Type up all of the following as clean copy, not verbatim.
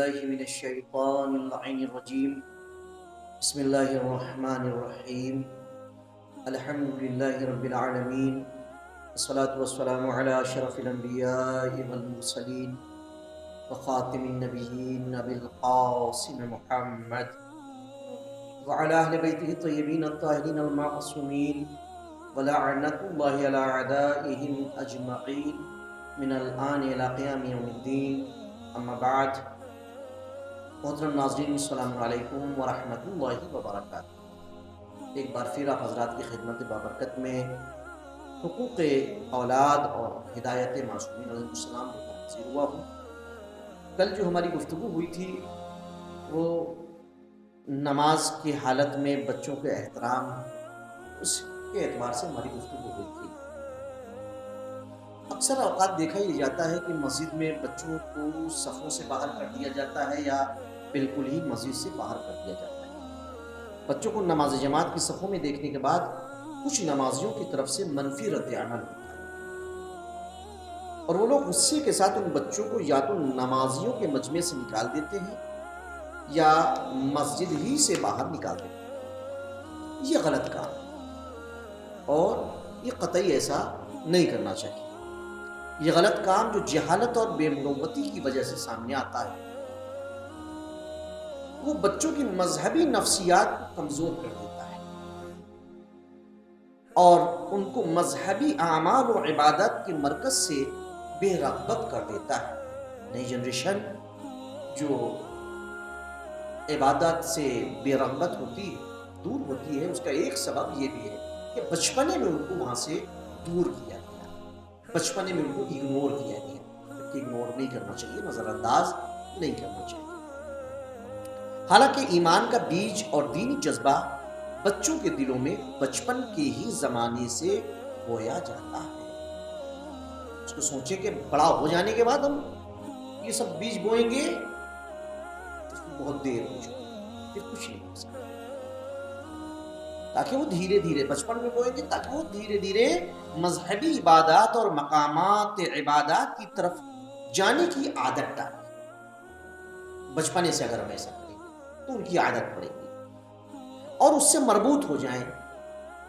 باللہ من الشیطان اللعین الرجیم بسم اللہ الرحمن الرحیم الحمدللہ رب العالمین والصلاة والسلام علی اشرف الانبیاء والمرسلین وخاتم النبیین ابی القاسم محمد وعلی اہل بیتہ الطیبین الطاہرین المعصومین ولعنت اللہ علی اعدائہم اجمعین من الآن الی قیام یوم الدین. اما بعد، محترم ناظرین، السلام علیکم ورحمۃ اللہ وبرکاتہ. ایک بار پھر آپ حضرات کی خدمت بابرکت میں حقوق اولاد اور ہدایت معصومین علیہ السلام لے کر حاضر ہوا ہوں. کل جو ہماری گفتگو ہوئی تھی وہ نماز کی حالت میں بچوں کے احترام، اس کے اعتبار سے ہماری گفتگو ہوئی تھی. اکثر اوقات دیکھا ہی جاتا ہے کہ مسجد میں بچوں کو صفوں سے باہر کر دیا جاتا ہے یا بالکل ہی مسجد سے باہر کر دیا جاتا ہے. بچوں کو نماز جماعت کی صفوں میں دیکھنے کے بعد کچھ نمازیوں کی طرف سے منفی رد عمل ہوتا ہے اور وہ لوگ غصے کے ساتھ ان بچوں کو یا تو نمازیوں کے مجمع سے نکال دیتے ہیں یا مسجد ہی سے باہر نکال دیتے ہیں. یہ غلط کام ہے اور یہ قطعی ایسا نہیں کرنا چاہیے. یہ غلط کام جو جہالت اور بے مروتی کی وجہ سے سامنے آتا ہے وہ بچوں کی مذہبی نفسیات کو کمزور کر دیتا ہے اور ان کو مذہبی اعمال و عبادت کے مرکز سے بے رغبت کر دیتا ہے. نئی جنریشن جو عبادت سے بے رغبت ہوتی ہے، دور ہوتی ہے، اس کا ایک سبب یہ بھی ہے کہ بچپنے میں ان کو وہاں سے دور کیا گیا، بچپنے میں ان کو اگنور کیا گیا. جبکہ اگنور نہیں کرنا چاہیے، نظر انداز نہیں کرنا چاہیے. حالانکہ ایمان کا بیج اور دینی جذبہ بچوں کے دلوں میں بچپن کے ہی زمانے سے بویا جاتا ہے. اس کو سوچیں کہ بڑا ہو جانے کے بعد ہم یہ سب بیج بوئیں گے تو بہت دیر ہو چکی، پھر کچھ نہیں ہو سکتا. تاکہ وہ دھیرے دھیرے بچپن میں بوئیں گے تاکہ وہ دھیرے دھیرے مذہبی عبادات اور مقامات عبادات کی طرف جانے کی عادت ڈالیں. بچپنے سے اگر ہم ایسا کریں تو ان کی عادت پڑے گی اور اس سے مربوط ہو جائیں.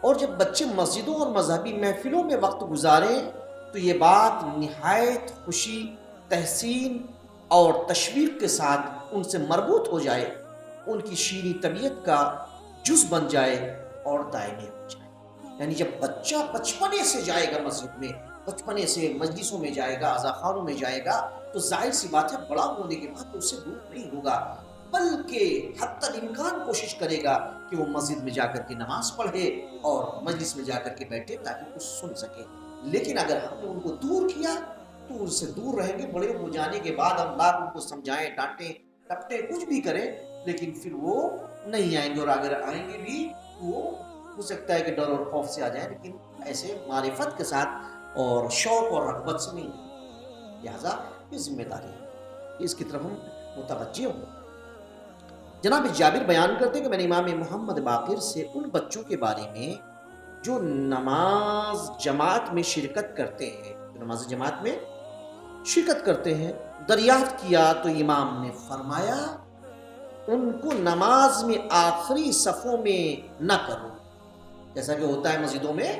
اور جب بچے مسجدوں اور مذہبی محفلوں میں وقت گزاریں تو یہ بات نہایت خوشی، تحسین اور تشویق کے ساتھ ان سے مربوط ہو جائے، ان کی شیریں طبیعت کا جز بن جائے اور دائمی ہو جائے. یعنی جب بچہ بچپنے سے جائے گا مسجد میں، بچپنے سے مجلسوں میں جائے گا، عزاخانوں میں جائے گا، تو ظاہر سی بات ہے بڑا ہونے کے بعد اس سے دور نہیں ہوگا، بلکہ حتی الامکان کوشش کرے گا کہ وہ مسجد میں جا کر کے نماز پڑھے اور مجلس میں جا کر کے بیٹھے تاکہ کچھ سن سکے. لیکن اگر ہم نے ان کو دور کیا تو ان سے دور رہیں گے. بڑے ہو جانے کے بعد ہم لاکھ ان کو سمجھائیں، ڈانٹیں، ٹپٹیں، کچھ بھی کریں، لیکن پھر وہ نہیں آئیں گے. اور اگر آئیں گے بھی وہ ہو سکتا ہے کہ ڈر اور خوف سے آ جائیں، لیکن ایسے معرفت کے ساتھ اور شوق اور رغبت سے نہیں. لہٰذا یہ ذمہ داری ہے، اس کی طرف ہم متوجہ ہوں. جناب جابر بیان کرتے ہیں کہ میں نے امام محمد باقر سے ان بچوں کے بارے میں جو نماز جماعت میں شرکت کرتے ہیں، جو نماز جماعت میں شرکت کرتے ہیں، دریافت کیا تو امام نے فرمایا ان کو نماز میں آخری صفوں میں نہ کرو. جیسا کہ ہوتا ہے مسجدوں میں،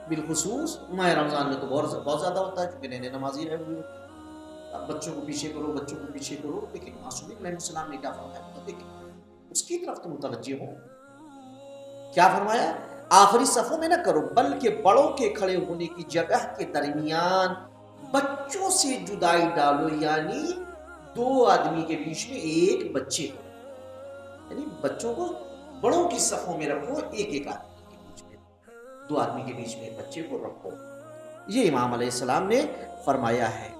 بالخصوص ماہ رمضان میں تو بہت زیادہ ہوتا ہے کیونکہ نئے نئے نمازی رہے ہوئے ہوتے ہیں. اب بچوں کو پیچھے کرو، بچوں کو پیچھے کرو، لیکن معصومین علیہ السلام نے کیا فرمایا تو دیکھیں، اس کی طرف تو متوجہ ہو. کیا فرمایا؟ آخری صفوں میں نہ کرو بلکہ بڑوں کے کھڑے ہونے کی جگہ کے درمیان بچوں سے جدائی ڈالو. یعنی دو آدمی کے بیچ میں ایک بچے کو، یعنی بچوں کو بڑوں کی صفوں میں رکھو، ایک ایک آدمی کے بیچ میں، دو آدمی کے بیچ میں ایک بچے کو رکھو. یہ امام علیہ السلام نے فرمایا ہے.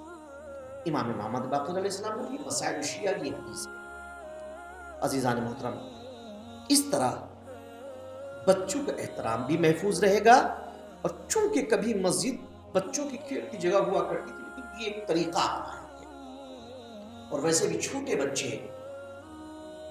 امام محمد باقر علیہ السلام نے مسائل الشیعہ کی حدیث ہے. عزیزان محترم، اس طرح بچوں کا احترام بھی محفوظ رہے گا. اور چونکہ کبھی مسجد بچوں کی کھیل کی جگہ ہوا کرتی تھی، لیکن یہ ایک طریقہ اپنایا ہے. اور ویسے بھی چھوٹے بچے،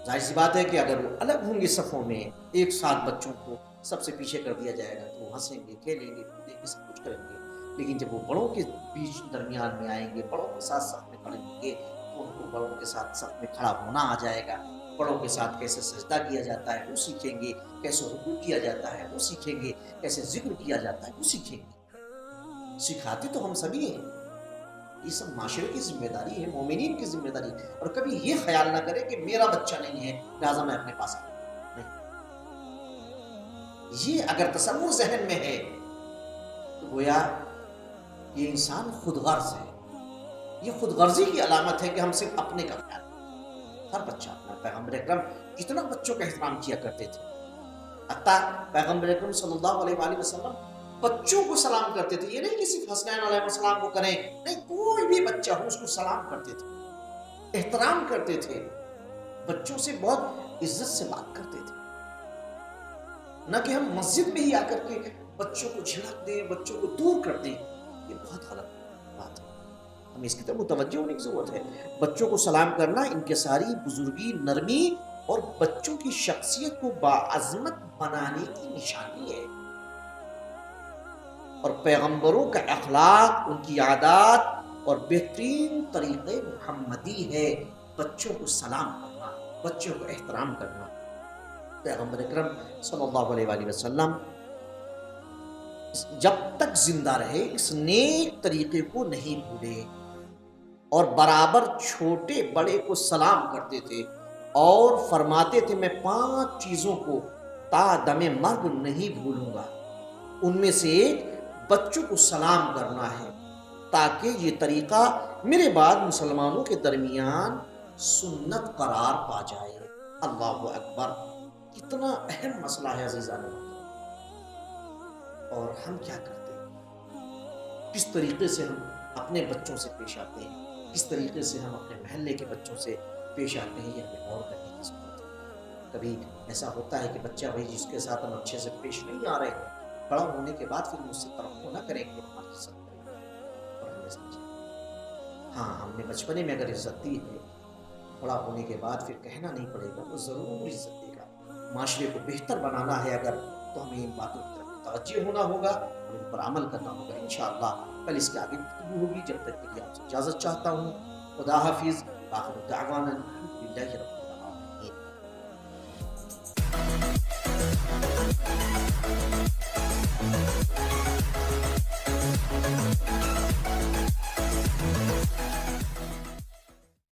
ظاہر سی بات ہے کہ اگر وہ الگ ہوں گے صفوں میں، ایک ساتھ بچوں کو سب سے پیچھے کر دیا جائے گا تو وہ ہنسیں گے، کھیلیں گے، کودیں گے، سب کچھ کریں گے. لیکن جب وہ بڑوں کے بیچ درمیان میں آئیں گے، بڑوں کے ساتھ ساتھ میں کھڑے ہوں گے تو ان کو بڑوں کے ساتھ صف میں کھڑا ہونا آ جائے گا، بڑوں کے ساتھ کیسے سجدہ کیا جاتا ہے وہ سیکھیں گے، کیسے رکوع کیا جاتا ہے وہ سیکھیں گے، کیسے ذکر کیا جاتا ہے وہ سیکھیں گے۔ سکھاتے تو ہم سبھی ہیں، یہ سب معاشرے کی ذمہ داری ہے، مومنین کی ذمہ داری ہے، اور کبھی یہ خیال نہ کرے کہ میرا بچہ نہیں ہے لہٰذا میں اپنے پاس نہیں۔ یہ اگر تصور ذہن میں ہے تو گویا یہ انسان خود غرض ہے، یہ خود غرضی کی علامت ہے کہ ہم صرف اپنے کا خیال کرتے۔ ہر بچہ اپنا، پیغمبر اکرم کتنا بچوں کا احترام کیا کرتے تھے، حتیٰ پیغمبر اکرم صلی اللہ علیہ وآلہ وسلم بچوں کو سلام کرتے تھے، یہ نہیں کہ صرف حسنین علیہ السلام کو کریں، نہیں، کوئی بھی بچہ ہو اس کو سلام کرتے تھے، احترام کرتے تھے، بچوں سے بہت عزت سے بات کرتے تھے۔ نہ کہ ہم مسجد میں ہی آ کر کے بچوں کو جھڑک دیں، بچوں کو دور کر دیں، یہ بہت غلط بات ہے، ہمیں اس کی طرف متوجہ ہونے کی ضرورت ہے۔ بچوں کو سلام کرنا انکساری، بزرگی، نرمی اور بچوں کی شخصیت کو باعظمت بنانے کی نشانی ہے، اور پیغمبروں کا اخلاق، ان کی عادات اور بہترین طریقے محمدی ہے بچوں کو سلام کرنا، بچوں کو احترام کرنا۔ پیغمبر اکرم صلی اللہ علیہ وآلہ وسلم جب تک زندہ رہے اس نیک طریقے کو نہیں بھولے، اور برابر چھوٹے بڑے کو سلام کرتے تھے، اور فرماتے تھے میں 5 چیزوں کو تا دم مرگ نہیں بھولوں گا، ان میں سے ایک بچوں کو سلام کرنا ہے، تاکہ یہ طریقہ میرے بعد مسلمانوں کے درمیان سنت قرار پا جائے۔ اللہ اکبر، کتنا اہم مسئلہ ہے عزیزان، اور ہم کیا کرتے ہیں، کس طریقے سے ہم اپنے بچوں سے پیش آتے ہیں، کس طریقے سے ہم اپنے محلے کے بچوں سے پیش آتے ہیں، یہ ہمیں غور کرنے کی ضرورت ہے۔ کبھی ایسا ہوتا ہے کہ بچہ بھائی جس کے ساتھ ہم اچھے سے پیش نہیں آ رہے ہیں، بڑا ہونے کے بعد پھر مجھ سے توقع نہ کریں کہ ہماری عزت کریں اور ہمیں سمجھیں۔ ہاں، ہم نے بچپنے میں اگر عزت دی ہے، بڑا ہونے کے بعد پھر کہنا نہیں پڑے گا، وہ ضرور عزت دے گا۔ معاشرے کو بہتر بنانا ہے اگر، تو ہمیں ان باتوں کی طرف متوجہ ہونا ہوگا اور ان پر عمل کرنا ہوگا۔ انشاءاللہ کل اس کے آگے گفتگو ہوگی، جب تک کے لیے آپ سے اجازت چاہتا ہوں۔ خدا حافظ، آخر دعوانا الحمدللہ رب